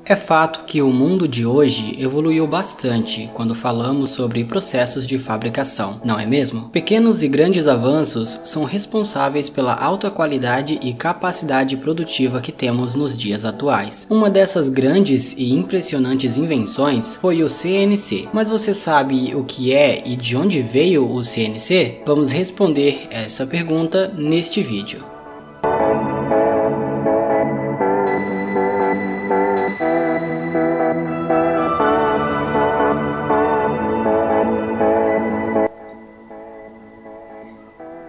É fato que o mundo de hoje evoluiu bastante quando falamos sobre processos de fabricação, não é mesmo? Pequenos e grandes avanços são responsáveis pela alta qualidade e capacidade produtiva que temos nos dias atuais. Uma dessas grandes e impressionantes invenções foi o CNC. Mas você sabe o que é e de onde veio o CNC? Vamos responder essa pergunta neste vídeo.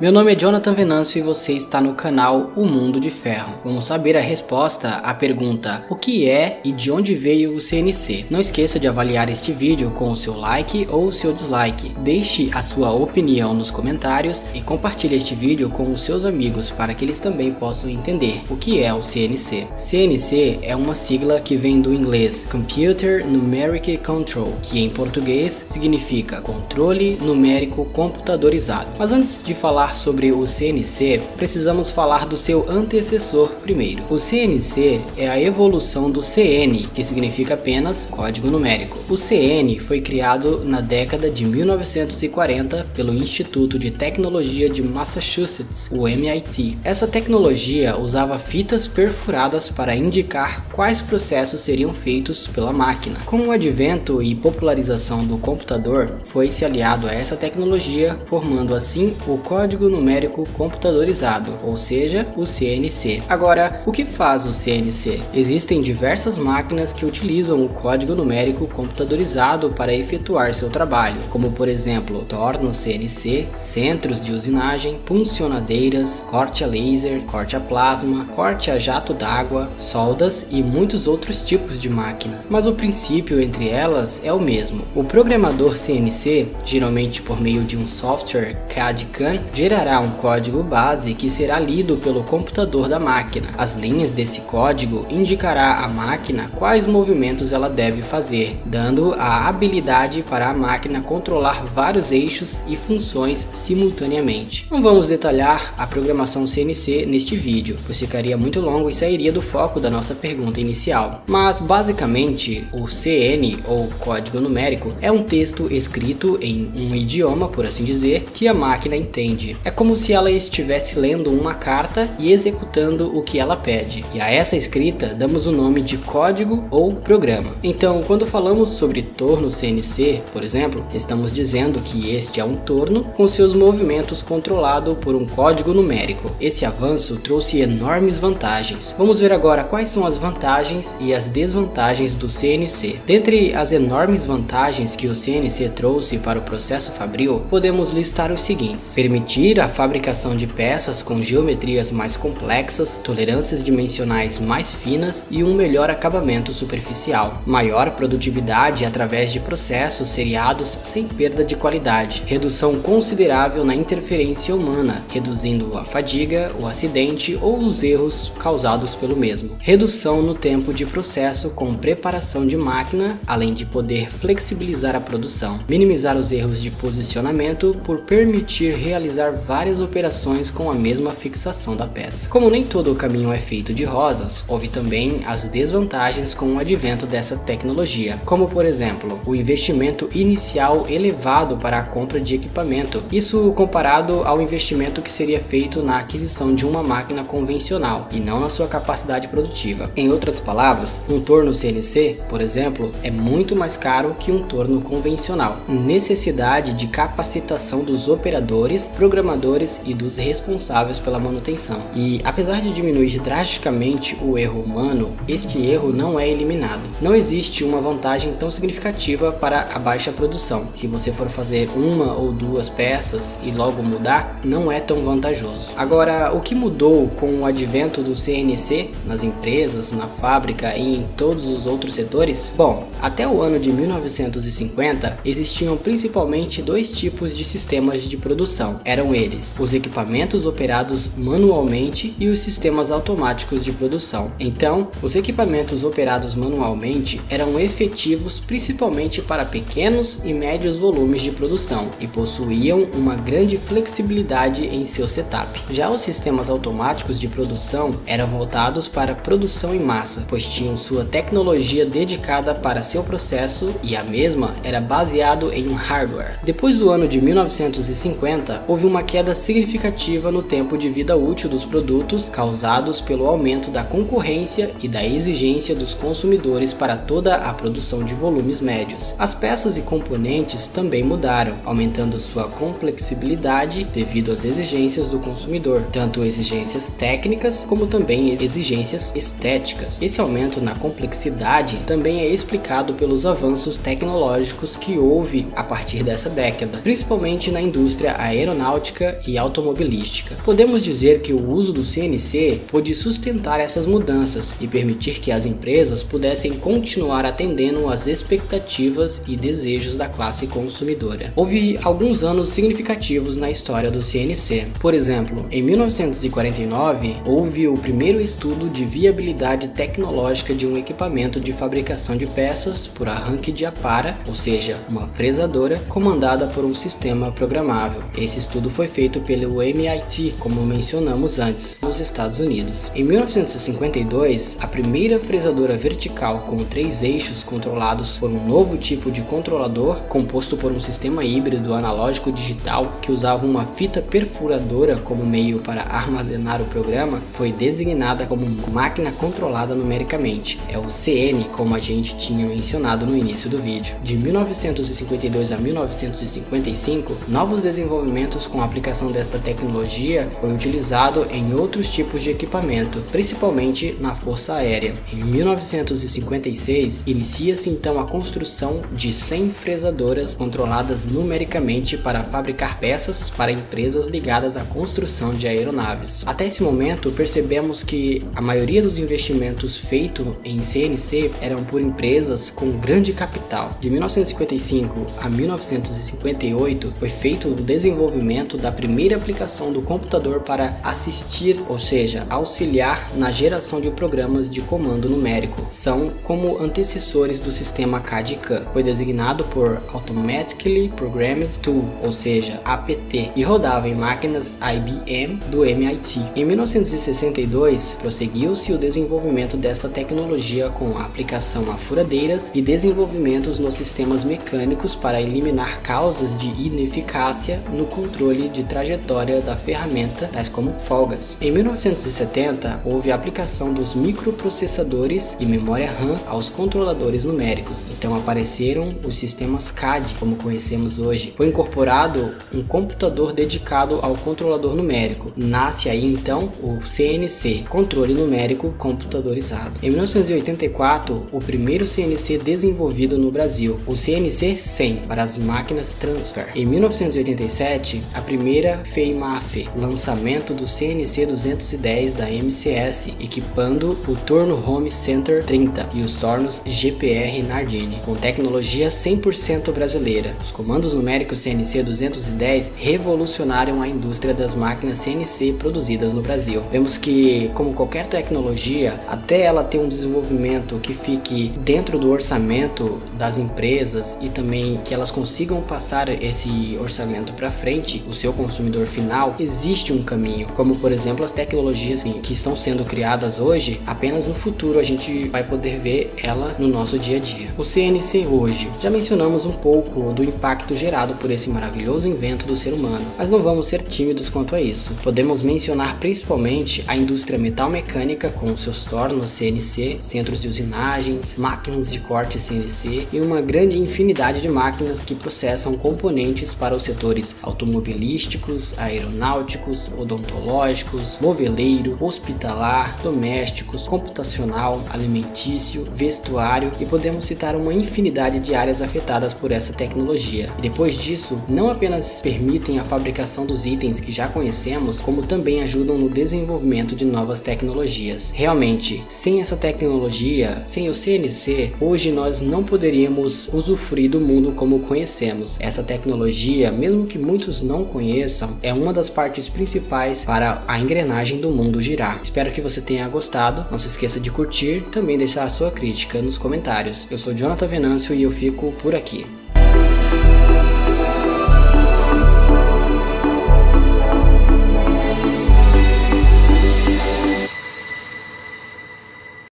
Meu nome é Jonathan Venâncio e você está no canal O Mundo de Ferro. Vamos saber a resposta à pergunta: o que é e de onde veio o CNC? Não esqueça de avaliar este vídeo com o seu like ou o seu dislike. Deixe a sua opinião nos comentários e compartilhe este vídeo com os seus amigos para que eles também possam entender o que é o CNC. CNC é uma sigla que vem do inglês Computer Numeric Control, que em português significa controle numérico computadorizado. Mas antes de falar sobre o CNC, precisamos falar do seu antecessor primeiro. O CNC é a evolução do CN, que significa apenas código numérico. O CN foi criado na década de 1940 pelo Instituto de Tecnologia de Massachusetts, o MIT. Essa tecnologia usava fitas perfuradas para indicar quais processos seriam feitos pela máquina. Com o advento e popularização do computador, foi-se aliado a essa tecnologia, formando assim o código numérico computadorizado, ou seja, o CNC. Agora, o que faz o CNC? Existem diversas máquinas que utilizam o código numérico computadorizado para efetuar seu trabalho, como por exemplo, torno CNC, centros de usinagem, puncionadeiras, corte a laser, corte a plasma, corte a jato d'água, soldas e muitos outros tipos de máquinas. Mas o princípio entre elas é o mesmo. O programador CNC, geralmente por meio de um software CAD/CAM, gerará um código base que será lido pelo computador da máquina. As linhas desse código indicará à máquina quais movimentos ela deve fazer, dando a habilidade para a máquina controlar vários eixos e funções simultaneamente. Não vamos detalhar a programação CNC neste vídeo, pois ficaria muito longo e sairia do foco da nossa pergunta inicial. Mas basicamente o CN, ou código numérico, é um texto escrito em um idioma, por assim dizer, que a máquina entende. É como se ela estivesse lendo uma carta e executando o que ela pede. E a essa escrita damos o nome de código ou programa. Então, quando falamos sobre torno CNC, por exemplo, estamos dizendo que este é um torno com seus movimentos controlado por um código numérico. Esse avanço trouxe enormes vantagens. Vamos ver agora quais são as vantagens e as desvantagens do CNC. Dentre as enormes vantagens que o CNC trouxe para o processo fabril, podemos listar os seguintes: permitir a fabricação de peças com geometrias mais complexas, tolerâncias dimensionais mais finas e um melhor acabamento superficial, maior produtividade através de processos seriados sem perda de qualidade, redução considerável na interferência humana, reduzindo a fadiga, o acidente ou os erros causados pelo mesmo, redução no tempo de processo com preparação de máquina, além de poder flexibilizar a produção, minimizar os erros de posicionamento por permitir realizar várias operações com a mesma fixação da peça. Como nem todo o caminho é feito de rosas, houve também as desvantagens com o advento dessa tecnologia, como por exemplo, o investimento inicial elevado para a compra de equipamento, isso comparado ao investimento que seria feito na aquisição de uma máquina convencional e não na sua capacidade produtiva. Em outras palavras, um torno CNC, por exemplo, é muito mais caro que um torno convencional. Necessidade de capacitação dos operadores, programadores e dos responsáveis pela manutenção. E apesar de diminuir drasticamente o erro humano, este erro não é eliminado. Não existe uma vantagem tão significativa para a baixa produção. Se você for fazer uma ou duas peças e logo mudar, não é tão vantajoso. Agora, o que mudou com o advento do CNC nas empresas, na fábrica e em todos os outros setores? Bom, até o ano de 1950 existiam principalmente dois tipos de sistemas de produção. Eram eram eles: os equipamentos operados manualmente e os sistemas automáticos de produção. Então, os equipamentos operados manualmente eram efetivos principalmente para pequenos e médios volumes de produção e possuíam uma grande flexibilidade em seu setup. Já os sistemas automáticos de produção eram voltados para produção em massa, pois tinham sua tecnologia dedicada para seu processo e a mesma era baseado em um hardware. Depois do ano de 1950, houve uma queda significativa no tempo de vida útil dos produtos, causados pelo aumento da concorrência e da exigência dos consumidores para toda a produção de volumes médios. As peças e componentes também mudaram, aumentando sua complexibilidade devido às exigências do consumidor, tanto exigências técnicas como também exigências estéticas. Esse aumento na complexidade também é explicado pelos avanços tecnológicos que houve a partir dessa década, principalmente na indústria aeronáutica e automobilística. Podemos dizer que o uso do CNC pôde sustentar essas mudanças e permitir que as empresas pudessem continuar atendendo às expectativas e desejos da classe consumidora. Houve alguns anos significativos na história do CNC. Por exemplo, em 1949, houve o primeiro estudo de viabilidade tecnológica de um equipamento de fabricação de peças por arranque de apara, ou seja, uma fresadora comandada por um sistema programável. Esse estudo foi feito pelo MIT, como mencionamos antes, nos Estados Unidos. Em 1952, a primeira fresadora vertical com 3 eixos controlados por um novo tipo de controlador, composto por um sistema híbrido analógico-digital que usava uma fita perfuradora como meio para armazenar o programa, foi designada como máquina controlada numericamente. É o CN, como a gente tinha mencionado no início do vídeo. De 1952 a 1955, novos desenvolvimentos com a aplicação desta tecnologia foi utilizado em outros tipos de equipamento, principalmente na Força Aérea. Em 1956, inicia-se então a construção de 100 fresadoras controladas numericamente para fabricar peças para empresas ligadas à construção de aeronaves. Até esse momento, percebemos que a maioria dos investimentos feitos em CNC eram por empresas com grande capital. De 1955 a 1958, foi feito o desenvolvimento da primeira aplicação do computador para assistir, ou seja, auxiliar na geração de programas de comando numérico. São como antecessores do sistema CAD/CAM. Foi designado por Automatically Programmed Tool, ou seja, APT, e rodava em máquinas IBM do MIT. Em 1962, prosseguiu-se o desenvolvimento desta tecnologia com a aplicação a furadeiras e desenvolvimentos nos sistemas mecânicos para eliminar causas de ineficácia no controle de trajetória da ferramenta, tais como folgas. Em 1970, houve a aplicação dos microprocessadores e memória RAM aos controladores numéricos. Então apareceram os sistemas CAD, como conhecemos hoje. Foi incorporado um computador dedicado ao controlador numérico. Nasce aí então o CNC, controle numérico computadorizado. Em 1984, o primeiro CNC desenvolvido no Brasil, o CNC 100 para as máquinas transfer. Em 1987, a primeira FEIMAF, lançamento do CNC 210 da MCS, equipando o Torno Home Center 30 e os tornos GPR Nardini, com tecnologia 100% brasileira. Os comandos numéricos CNC 210 revolucionaram a indústria das máquinas CNC produzidas no Brasil. Vemos que, como qualquer tecnologia, até ela ter um desenvolvimento que fique dentro do orçamento das empresas e também que elas consigam passar esse orçamento para frente, o seu consumidor final, existe um caminho, como por exemplo as tecnologias que estão sendo criadas hoje, apenas no futuro a gente vai poder ver ela no nosso dia a dia. O CNC hoje, já mencionamos um pouco do impacto gerado por esse maravilhoso invento do ser humano, mas não vamos ser tímidos quanto a isso. Podemos mencionar principalmente a indústria metal-mecânica com seus tornos CNC, centros de usinagens, máquinas de corte CNC e uma grande infinidade de máquinas que processam componentes para os setores automobilísticos, aeronáuticos, odontológicos, moveleiro, hospitalar, domésticos, computacional, alimentício, vestuário, e podemos citar uma infinidade de áreas afetadas por essa tecnologia. E depois disso, não apenas permitem a fabricação dos itens que já conhecemos, como também ajudam no desenvolvimento de novas tecnologias. Realmente, sem essa tecnologia, sem o CNC, hoje nós não poderíamos usufruir do mundo como conhecemos. Essa tecnologia, mesmo que muitos não conheçam, conheçam, é uma das partes principais para a engrenagem do mundo girar. Espero que você tenha gostado. Não se esqueça de curtir, também deixar a sua crítica nos comentários. Eu sou Jonathan Venâncio e eu fico por aqui.